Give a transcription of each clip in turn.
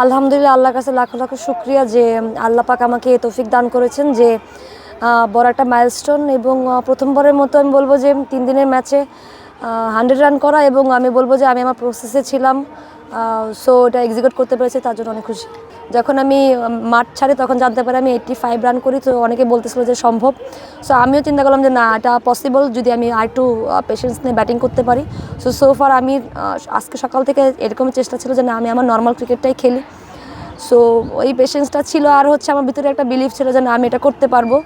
আলহামদুলিল্লাহ আল্লাহর কাছে লাখো লাখো শুকরিয়া যে আল্লাহ পাক আমাকে এই তৌফিক দান করেছেন যে বড় একটা মাইলস্টোন এবং প্রথমবারের মতো আমি বলবো যে 3 দিনের ম্যাচে 100 রান করা এবং আমি বলবো যে আমি আমার প্রসেসে ছিলাম, সো এটা এক্সিকিউট করতে পেরেছি, তার জন্য অনেক খুশি। যখন আমি মাঠ ছাড়ি তখন জানতে পারি আমি 85 রান করি, তো অনেকে বলতেছিল যে সম্ভব। সো আমিও চিন্তা করলাম যে না, এটা পসিবল যদি আমি আরেকটু পেশেন্স নিয়ে ব্যাটিং করতে পারি। সো ফার আমি আজকে সকাল থেকে এরকমই চেষ্টা ছিল যে না, আমি আমার নর্মাল ক্রিকেটটাই খেলি। সো ওই পেশেন্সটা ছিল, আর হচ্ছে আমার ভিতরে একটা বিলিভ ছিল যে না, আমি এটা করতে পারবো।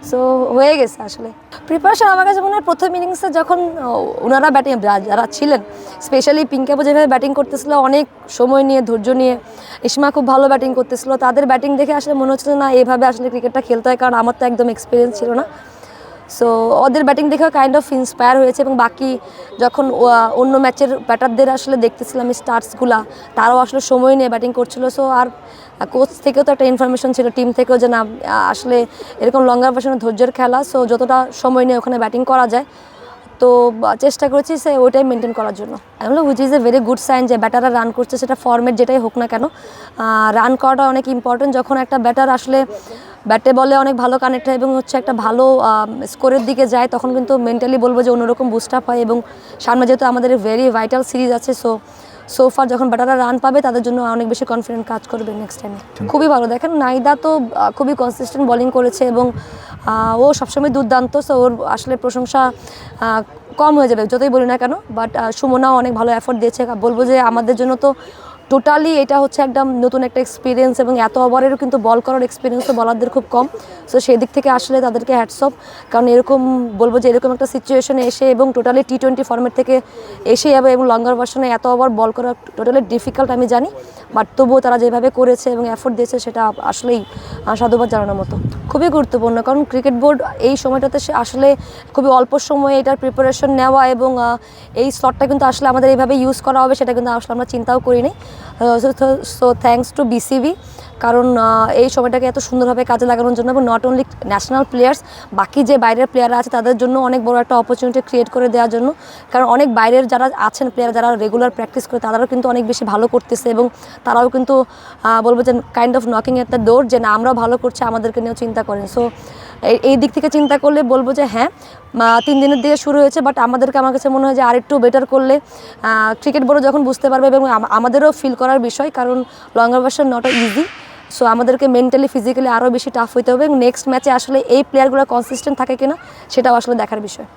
সো হয়ে গেছে। আসলে প্রিপারেশন আমার কাছে মনে হয় প্রথম ইনিংসে যখন ওনারা ব্যাটিং যারা ছিলেন, স্পেশালি পিঙ্কি আপু যেভাবে ব্যাটিং করতেছিল অনেক সময় নিয়ে, ধৈর্য নিয়ে, ইসমা খুব ভালো ব্যাটিং করতেছিল, তাদের ব্যাটিং দেখে আসলে মনে হচ্ছিল না এভাবে আসলে ক্রিকেটটা খেলতে হয়, কারণ আমার তো একদম এক্সপিরিয়েন্স ছিল না। সো ওদের ব্যাটিং দেখেও কাইন্ড অফ ইন্সপায়ার হয়েছে। এবং বাকি যখন অন্য ম্যাচের ব্যাটারদের আসলে দেখতেছিলাম স্টার্সগুলা, তারাও আসলে সময় নিয়ে ব্যাটিং করছিল। সো আর কোচ থেকেও তো একটা ইনফরমেশন ছিল, টিম থেকেও, যে না আসলে এরকম লঙ্গার ভার্সনের ধৈর্যের খেলা, সো যতটা সময় নিয়ে ওখানে ব্যাটিং করা যায়, তো চেষ্টা করেছি সে ওইটাই মেনটেন করার জন্য। আমি বললাম which is a very good sign যে ব্যাটাররা রান করছে, সেটা ফর্মেট যেটাই হোক না কেন, রান করাটা অনেক ইম্পর্টেন্ট। যখন একটা ব্যাটার আসলে ব্যাটে বলে অনেক ভালো কানেক্ট হয় এবং হচ্ছে একটা ভালো স্কোরের দিকে যায়, তখন কিন্তু মেন্টালি বলবো যে অন্যরকম বুস্ট আপ হয়। এবং সামনে যেহেতু আমাদের ভেরি ভাইটাল সিরিজ আছে, সোফার যখন ব্যাটাররা রান পাবে তাদের জন্য অনেক বেশি কনফিডেন্ট কাজ করবে নেক্সট টাইমে। খুবই ভালো। দেখেন নাইদা তো খুবই কনসিস্টেন্ট বোলিং করেছে এবং ও সবসময় দুর্দান্ত, সো ওর আসলে প্রশংসা কম হয়ে যাবে যতই বলি না কেন। বাট সুমনাও অনেক ভালো এফোর্ট দিয়েছে। বলবো যে আমাদের জন্য তো টোটালি এটা হচ্ছে একদম নতুন একটা এক্সপিরিয়েন্স, এবং এত ওভারেরও কিন্তু বল করার এক্সপিরিয়েন্সও বলারদের খুব কম। সো সেই দিক থেকে আসলে তাদেরকে হ্যাটস অফ, কারণ এরকম বলবো যে এরকম একটা সিচুয়েশনে এসে এবং টোটালি T20 ফর্মেট থেকে এসে যাবে এবং লঙ্গার ভার্সনে এত ওভার বল করা টোটালি ডিফিকাল্ট আমি জানি, বাট তবুও তারা যেভাবে করেছে এবং এফোর্ট দিয়েছে সেটা আসলেই সাধুবাদ জানানোর মতো। খুবই গুরুত্বপূর্ণ, কারণ ক্রিকেট বোর্ড এই সময়টাতে আসলে খুবই অল্প সময়ে এটার প্রিপারেশন নেওয়া এবং এই স্লটটা কিন্তু আসলে আমাদের এইভাবে ইউজ করা হবে সেটা কিন্তু আসলে আমরা চিন্তাও করিনি। সো থ্যাঙ্কস টু BCB, কারণ এই সময়টাকে এত সুন্দরভাবে কাজে লাগানোর জন্য, এবং নট অনলি ন্যাশনাল প্লেয়ার্স, বাকি যে বাইরের প্লেয়াররা আছে তাদের জন্য অনেক বড় একটা অপরচুনিটি ক্রিয়েট করে দেওয়ার জন্য। কারণ অনেক বাইরের যারা আছেন প্লেয়ার, যারা রেগুলার প্র্যাকটিস করে, তারাও কিন্তু অনেক বেশি ভালো করতেছে এবং তারাও কিন্তু বলবো যে kind of knocking at the door, যে না আমরাও ভালো করছি, আমাদেরকে নিয়েও চিন্তা করেন। সো এই দিক থেকে চিন্তা করলে বলবো যে হ্যাঁ, 3 দিনের দিকে শুরু হয়েছে, বাট আমার কাছে মনে হয় যে আরেকটু বেটার করলে ক্রিকেট বোর্ডও যখন বুঝতে পারবে এবং আমাদেরও ফিল করার বিষয়, কারণ লঙ্গার ভার্সন নট ইজি। সো আমাদেরকে মেন্টালি ফিজিক্যালি আরও বেশি টাফ হইতে হবে এবং নেক্সট ম্যাচে আসলে এই প্লেয়ারগুলো কনসিস্টেন্ট থাকে কিনা সেটাও আসলে দেখার বিষয়।